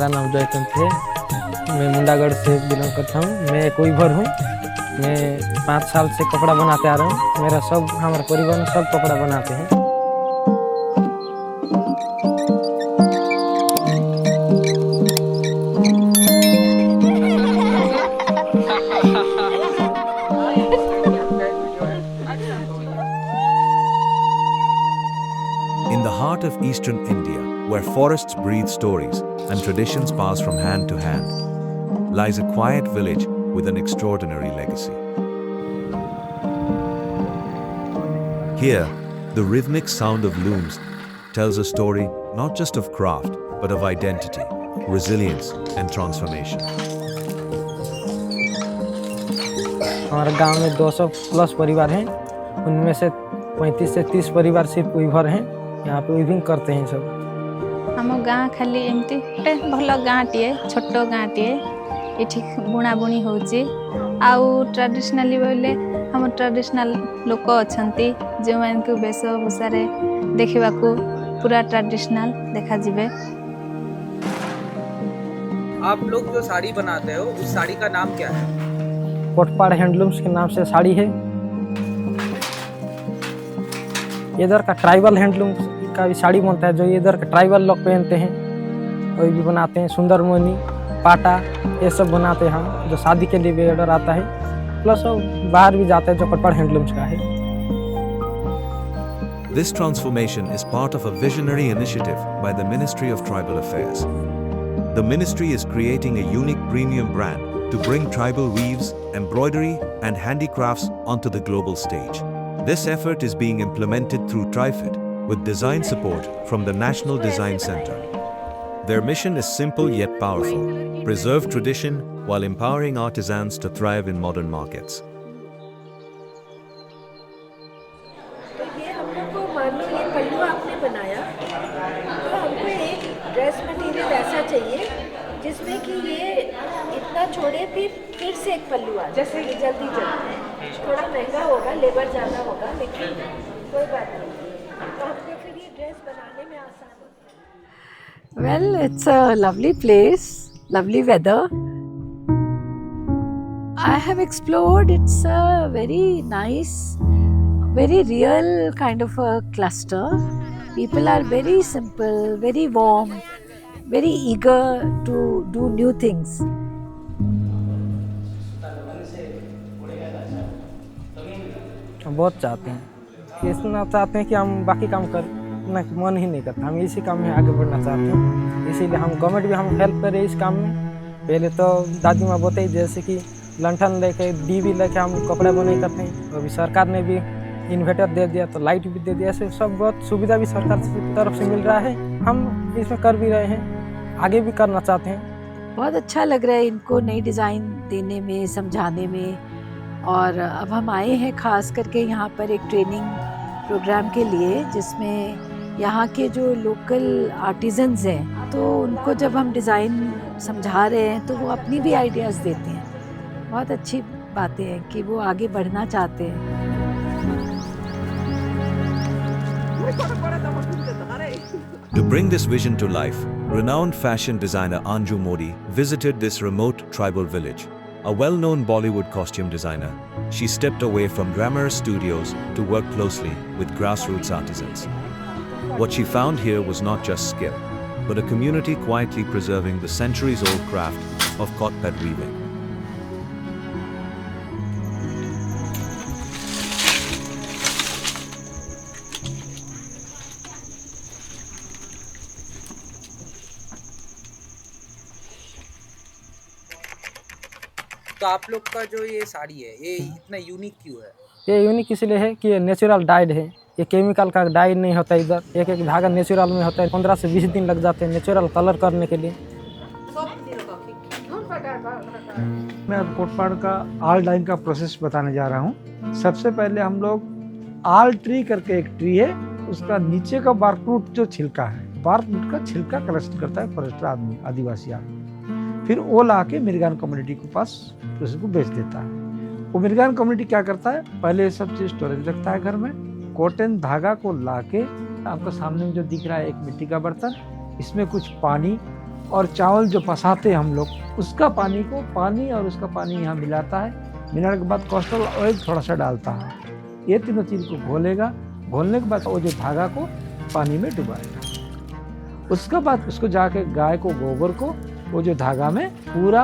मेरा नाम जयकांत है। मैं मुंडागढ़ से बिलोंग करता हूँ। मैं एक वीवर हूँ। मैं 5 साल से कपड़ा बनाते आ रहा हूँ। मेरा सब हमारे परिवार में सब कपड़ा बनाते हैं। In the heart of eastern India, where forests breathe stories and traditions pass from hand to hand, lies a quiet village with an extraordinary legacy. Here, the rhythmic sound of looms tells a story not just of craft, but of identity, resilience, and transformation. हमारे गांव में 200 plus परिवार हैं। उनमें से 35 से 30 परिवार सिर्फ वीवर हैं। यहाँ पे वीविंग करते हैं सब। हम गाँ खाली एमती भल गाँटीए छोट गाँटीए ये बुणाबुणी होची आउ ट्रेडिशनली बोले हम ट्रेडिशनल लोक अछंती जो मान को वेशभूषा देखा पूरा ट्रेडिशनल देखा जिबे। आप लोग जो साड़ी बनाते हो उस साड़ी का नाम क्या है? कोटपाड़ हैंडलूम्स के नाम से साड़ी है। इधर का ट्राइबल हैंडलूम का भी साड़ी बनता है जो इधर का ट्राइबल लोग पहनते हैं, वही भी बनाते हैं। सुंदरमणि, पाटा ये सब बनाते हैं हम, जो शादी के लिए भी ऑर्डर आता है। प्लस बाहर भी जाता है जो कोटपाड़ हैंडलूम्स का है। This transformation is part of a visionary initiative by the Ministry of Tribal Affairs. The ministry is creating a unique premium brand to bring tribal weaves, embroidery, and handicrafts onto the global stage. This effort is being implemented through TriFit with design support from the National Design Center. Their mission is simple yet powerful: preserve tradition while empowering artisans to thrive in modern markets. तो ये हम लोग को मान लो ये पल्लू आपने बनाया, तो हमको एक ड्रेस मटेरियल ऐसा चाहिए जिसमें कि ये इतना छोड़े फिर से एक पल्लू आ जैसे जल्दी थोड़ा महंगा होगा, लेबर ज़्यादा होगा, लेकिन कोई बात नहीं, तो हमको फिर ये ड्रेस बनाने में आसान होता है। Well, it's a lovely place, lovely weather. I have explored. It's a very nice, very real kind of a cluster. People are very simple, very warm, very eager to do new things. हम बहुत चाहते हैं, इतना चाहते हैं कि हम बाकी काम करना मन ही नहीं करता। हम इसी काम में आगे बढ़ना चाहते हैं, इसीलिए हम गवर्नमेंट भी हम हेल्प करें इस काम में। पहले तो दादी माँ बताई जैसे कि लंठन लेके डीबी लेके हम कपड़े बुनाई करते हैं। अभी सरकार ने भी इन्वर्टर दे दिया तो लाइट भी दे दिया। ऐसे सब बहुत सुविधा भी सरकार की तरफ से मिल रहा है। हम इसमें कर भी रहे हैं, आगे भी करना चाहते हैं। बहुत अच्छा लग रहा है इनको नई डिज़ाइन देने में, समझाने में। और अब हम आए हैं ख़ास करके यहाँ पर एक ट्रेनिंग प्रोग्राम के लिए, जिसमें यहाँ के जो लोकल आर्टिजन्स हैं तो उनको जब हम डिज़ाइन समझा रहे हैं तो वो अपनी भी आइडियाज़ देते हैं। बहुत अच्छी बातें हैं कि वो आगे बढ़ना चाहते हैं। To bring this vision to life, renowned fashion designer Anju Modi visited this remote tribal village. A well-known Bollywood costume designer, she stepped away from glamorous studios to work closely with grassroots artisans. What she found here was not just skill, but a community quietly preserving the centuries-old craft of cotpad weaving. तो आप लोग का जो ये साड़ी है ये इतना unique क्यों है? ये यूनिक इसलिए है कि ये नेचुरल डाइड है। ये केमिकल का डाई नहीं होता। इधर एक एक धागा नेचुरल में होता है। 15 से 20 दिन लग जाते हैं नेचुरल कलर करने के लिए। मैं अब कोटपाड़ का आल डाइंग का प्रोसेस बताने जा रहा हूँ। सबसे पहले हम लोग आल ट्री करके एक ट्री है, उसका नीचे का बार्करूट जो छिलका है, बार्करूट का छिलका कलेक्ट करता है फॉरेस्टर आदमी, आदिवासी आदमी। फिर वो ला के मिर्गान कम्युनिटी के पास उसको बेच देता है। वो मिर्गान कम्युनिटी क्या करता है, पहले ये सब चीज़ स्टोरेज रखता है घर में। कॉटन धागा को ला के आपको सामने में जो दिख रहा है एक मिट्टी का बर्तन, इसमें कुछ पानी और चावल जो पसाते हैं हम लोग, उसका पानी को पानी और उसका पानी यहाँ मिलाता है। मिलाने के बाद कोस्टल ऑयल थोड़ा सा डालता है। ये तीनों चीज़ को घोलेगा। घोलने के बाद वो जो धागा को पानी में डुबाएगा। उसके बाद उसको जाके गाय को गोबर को वो जो धागा में पूरा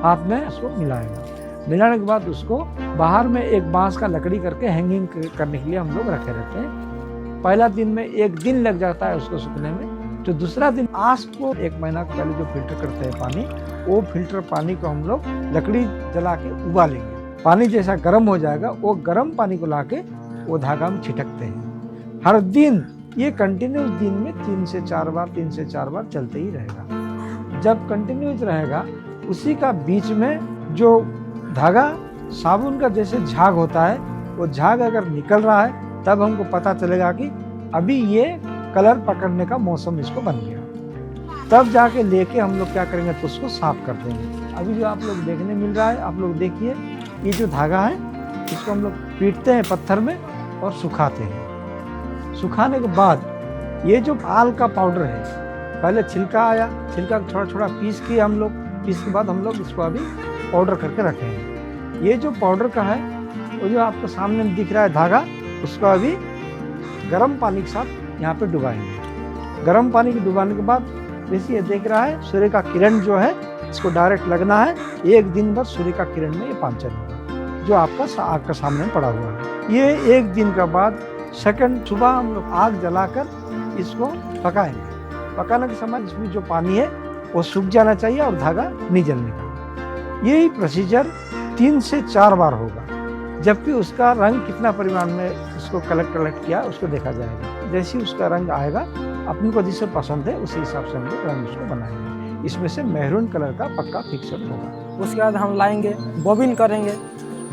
हाथ में उसको मिलाएगा। मिलाने के बाद उसको बाहर में एक बांस का लकड़ी करके हैंगिंग करने के लिए हम लोग रखे रहते हैं। पहला दिन में 1 दिन लग जाता है उसको सूखने में। तो दूसरा दिन आस को 1 महीना पहले जो फिल्टर करते हैं पानी, वो फिल्टर पानी को हम लोग लकड़ी जला के उबालेंगे। पानी जैसा गर्म हो जाएगा, वो गर्म पानी को लाके वो धागा में छिटकते हैं। हर दिन ये कंटिन्यूस दिन में 3 से 4 बार चलते ही रहेगा। जब कंटिन्यूस रहेगा, उसी का बीच में जो धागा साबुन का जैसे झाग होता है, वो झाग अगर निकल रहा है तब हमको पता चलेगा कि अभी ये कलर पकड़ने का मौसम इसको बन गया। तब जाके लेके हम लोग क्या करेंगे, तो उसको साफ कर देंगे। अभी जो आप लोग देखने मिल रहा है, आप लोग देखिए, ये जो धागा है इसको हम लोग पीटते हैं पत्थर में और सुखाते हैं। सुखाने के बाद ये जो आल का पाउडर है, पहले छिलका आया, छिलका थोड़ा थोड़ा पीस के हम लोग, पीस के बाद हम लोग इसको अभी पाउडर करके रखे हैं। ये जो पाउडर का है, वो जो आपको सामने दिख रहा है धागा, उसको अभी गर्म पानी के साथ यहाँ पे डुबाएंगे। गर्म पानी के डुबाने के बाद जैसे ये देख रहा है, सूर्य का किरण जो है इसको डायरेक्ट लगना है। 1 दिन भर सूर्य का किरण में ये पांचर होगा, जो आपका आग का सामने पड़ा हुआ है। ये 1 दिन के बाद सेकंड सुबह हम लोग आग जलाकर इसको पकाएंगे। पकाने के समय इसमें जो पानी है वो सूख जाना चाहिए और धागा नहीं जलने का। यही प्रोसीजर 3 से 4 बार होगा, जबकि उसका रंग कितना परिमाण में उसको कलेक्ट किया उसको देखा जाएगा। जैसे ही उसका रंग आएगा, अपने को जिसे पसंद है उसी हिसाब से हम लोग रंग उसको बनाएंगे। इसमें से मैरून कलर का पक्का फिक्सर होगा। उसके बाद हम लाएंगे, बॉबिन करेंगे।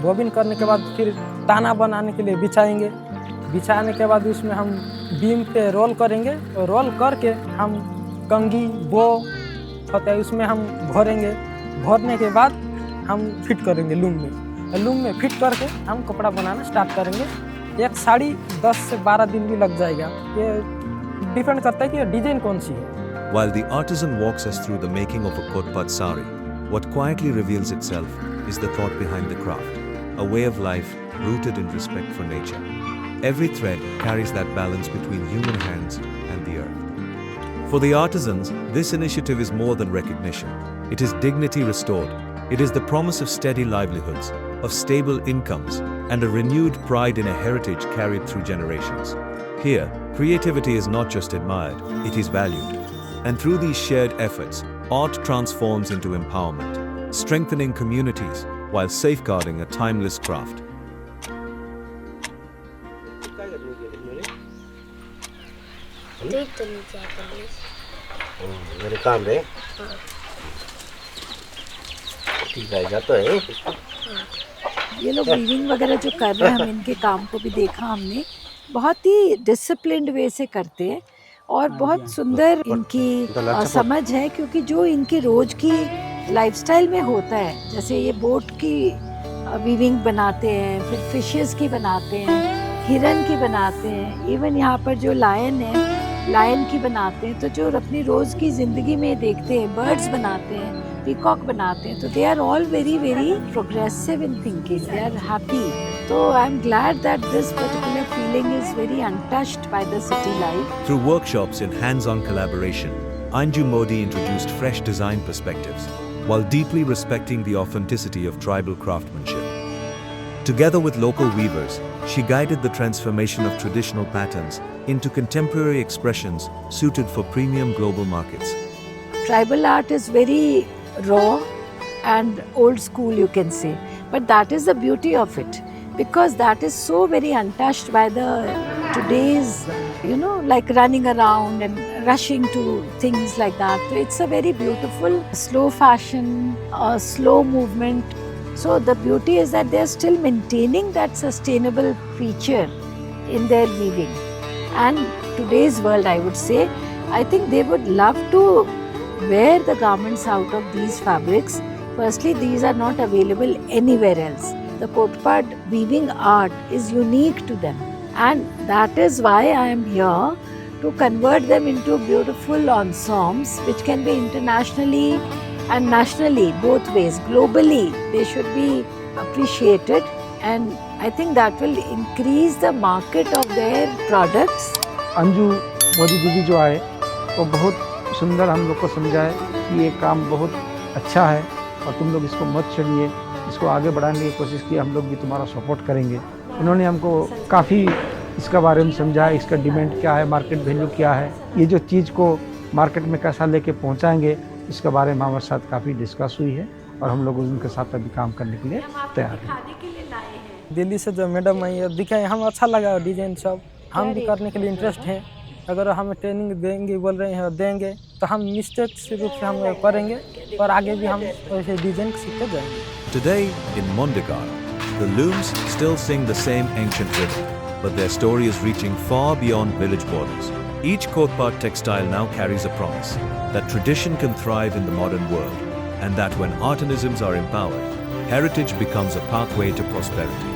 बॉबिन करने के बाद फिर ताना बनाने के लिए बिछाएंगे। बिछाने के बाद उसमें हम बीम पे रोल करेंगे। रोल करके हम कंघी बो होता है उसमें हम भरेंगे। भरने के बाद हम फिट करेंगे लूम में। लूम में फिट करके हम कपड़ा बनाना स्टार्ट करेंगे। एक साड़ी 10 से 12 दिन भी लग जाएगा। ये डिपेंड करता है कि डिजाइन कौन सी है। While the artisan walks us through the making of a Kotpat sari, what quietly reveals itself is the thought behind the craft, a way of life rooted in respect for nature. Every thread carries that balance between human hands and the earth. For the artisans, this initiative is more than recognition. It is dignity restored. It is the promise of steady livelihoods, of stable incomes, and a renewed pride in a heritage carried through generations. Here, creativity is not just admired, it is valued. And through these shared efforts, art transforms into empowerment, strengthening communities while safeguarding a timeless craft. मेरे काम रे ठीक है जाता है। ये लोग weaving वगैरह जो कर रहे हैं, हम इनके काम को भी देखा हमने। बहुत ही डिसिप्लिन्ड वे से करते हैं और बहुत सुंदर इनकी समझ है, क्योंकि जो इनकी रोज की लाइफस्टाइल में होता है, जैसे ये बोट की वीविंग बनाते हैं, फिर फिशेस की बनाते हैं, हिरन की बनाते हैं, इवन यहाँ पर जो लायन है लायन की बनाते हैं। तो जो अपनी रोज़ की ज़िंदगी में देखते हैं, बर्ड्स बनाते हैं, पीकॉक बनाते हैं, तो they are all very very progressive in thinking, they are happy. तो I am glad that this particular feeling is very untouched by the city life. Through workshops and hands-on collaboration, Anju Modi introduced fresh design perspectives while deeply respecting the authenticity of tribal craftsmanship. Together with local weavers, she guided the transformation of traditional patterns into contemporary expressions suited for premium global markets. Tribal art is very raw and old school, you can say, but that is the beauty of it, because that is so very untouched by the today's, like running around and rushing to things like that. So it's a very beautiful slow fashion, slow movement. So the beauty is that they are still maintaining that sustainable feature in their weaving. And today's world, I would say, I think they would love to wear the garments out of these fabrics. Firstly, these are not available anywhere else. The Kotpat weaving art is unique to them. And that is why I am here to convert them into beautiful ensembles which can be internationally and nationally, both ways, globally. They should be appreciated, and I think that will increase the market of their products. Anju Modi दीदी जो आए वो बहुत सुंदर हम लोग को समझाए कि ये काम बहुत अच्छा है और तुम लोग इसको मत छोड़िए, इसको आगे बढ़ाने की कोशिश की, हम लोग भी तुम्हारा सपोर्ट करेंगे। उन्होंने हमको काफ़ी इसका बारे में समझाया, इसका डिमांड क्या है, मार्केट वैल्यू क्या है, ये जो चीज़ को मार्केट में कैसा लेके पहुंचाएंगे, इसके बारे में हमारे साथ काफ़ी डिस्कस हुई है और हम लोग उनके साथ अभी काम करने के लिए तैयार हैं। दिल्ली से जो मैडम आई है दिखाए, हम अच्छा लगा डिजाइन सब, हम भी करने के लिए इंटरेस्ट है। अगर हमें ट्रेनिंग देंगे बोल रहे हैं देंगे तो हम निश्चित रूप से हम करेंगे और आगे भी हम वैसे डिजाइन सीखते जाएंगे। Today, in Mondegar, the looms still sing the same ancient rhythm, but their story is reaching far beyond village borders. Each Kotpad textile now carries a promise that tradition can thrive in the modern world, and that when artisanals are empowered, heritage becomes a pathway to prosperity.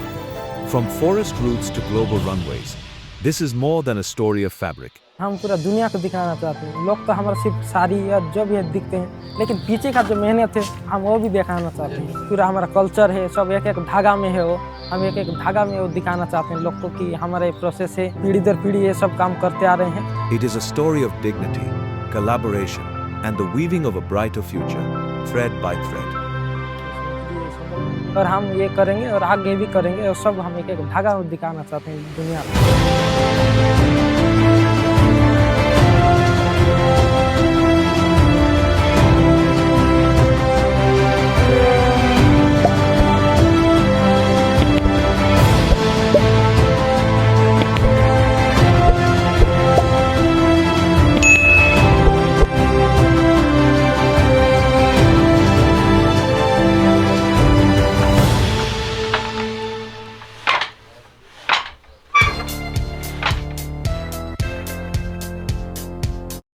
From forest routes to global runways, this is more than a story of fabric. हम पूरा दुनिया को दिखाना चाहते हैं। लोग तो हमारा सिर्फ साड़ी या जो भी है दिखते हैं, लेकिन पीछे का जो मेहनत है हम वो भी दिखाना चाहते हैं। पूरा हमारा कल्चर है, सब एक एक धागा में है, वो हम एक एक धागा में वो दिखाना चाहते हैं लोग को कि हमारा ये प्रोसेस है, पीढ़ी दर पीढ़ी ये सब काम करते आ रहे हैं। It is a story of dignity, collaboration, and the weaving of a brighter future, thread by thread. और हम ये करेंगे और आगे भी करेंगे और सब हम एक एक धागा दिखाना चाहते हैं दुनिया को।